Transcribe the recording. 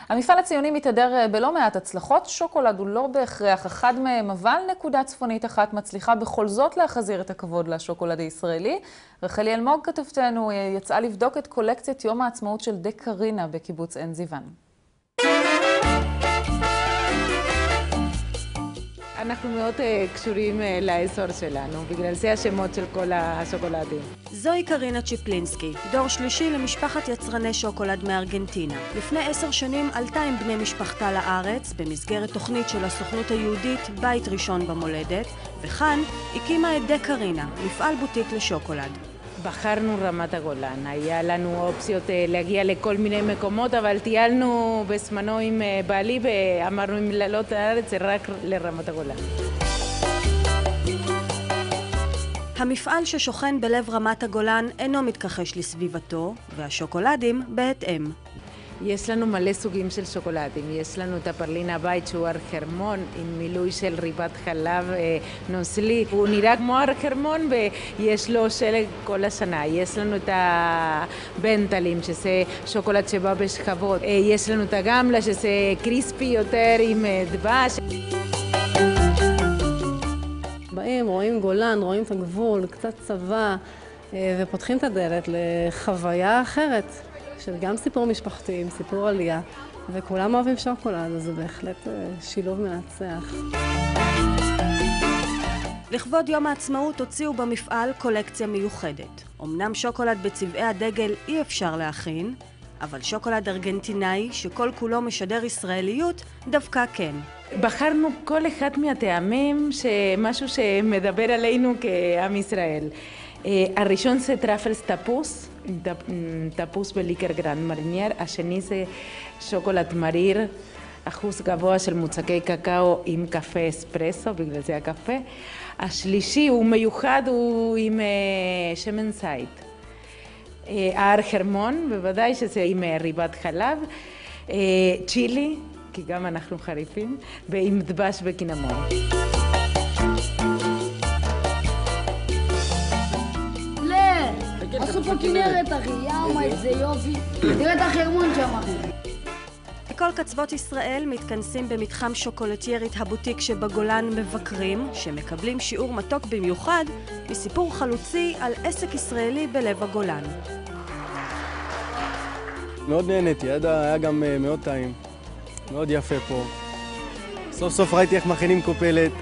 המפעל הציוני מתהדר בלא מעט הצלחות. שוקולד הוא לא בהכרח אחד מהם, אבל נקודה צפונית אחת מצליחה בכל זאת להחזיר את הכבוד לשוקולד הישראלי. רחלי אלמוג כתבתנו יצאה לבדוק את קולקציית יום העצמאות של דה קרינה בקיבוץ עין זיוון. אנחנו מאוד קשורים לאזור שלנו, בגלל זה השמות של כל השוקולדים. זוהי קרינה צ'יפלינסקי, דור שלישי למשפחת יצרני שוקולד מארגנטינה. לפני 10 שנים עלתה עם בני משפחתה לארץ, במסגרת תוכנית של הסוכנות היהודית, בית ראשון במולדת, וכאן הקימה את דה קרינה, מפעל בוטיק לשוקולד. בחרנו רמת הגולן, היה לנו אופציות להגיע לכל מיני מקומות, אבל טיילנו בזמנו עם בעלי ואמרנו אם לעלות לארץ זה רק לרמת הגולן. המפעל ששוכן בלב רמת הגולן אינו מתכחש לסביבתו, והשוקולדים בהתאם. יש לנו מלא סוגים של שוקולדים, יש לנו את הפרלינה הבית שהוא הר חרמון עם מילוי של ריבת חלב נוזלי, הוא נראה כמו הר חרמון ויש לו שלג כל השנה. יש לנו את הבנטלים שזה שוקולד שבא בשכבות, יש לנו את הגמלה שזה קריספי יותר עם דבש. באים, רואים גולן, רואים את הגבול, קצת צבא ופותחים את הדלת לחוויה אחרת. של גם סיפור משפחתי, עם סיפור עלייה, וכולם אוהבים שוקולד, אז זה בהחלט שילוב מנצח. לכבוד יום העצמאות הוציאו במפעל קולקציה מיוחדת. אמנם שוקולד בצבעי הדגל אי אפשר להכין, אבל שוקולד ארגנטינאי שכל כולו משדר ישראליות דווקא כן. בחרנו כל אחד מהטעמים שמשהו שמדבר עלינו כעם ישראל. הראשון זה טראפלס טפוס, טפוס בליקר גרנד מרנייר, השני זה שוקולד מריר, אחוז גבוה של מוצקי קקאו עם קפה אספרסו, בגלל זה הקפה. השלישי הוא מיוחד, הוא עם שמן זית. ההר חרמון, בוודאי שזה עם ריבת חלב, צ'ילי, כי גם אנחנו חריפים, ועם דבש וקינמון. עשו פה כנרת אחי, יאמה איזה יופי, תראה את החרמון שם אחי. מכל קצוות ישראל מתכנסים במתחם שוקולטיירית הבוטיק שבגולן מבקרים, שמקבלים שיעור מתוק במיוחד מסיפור חלוצי על עסק ישראלי בלב הגולן. מאוד נהניתי, היה גם מאוד טעים, מאוד יפה פה. סוף סוף ראיתי איך מכינים קופלת.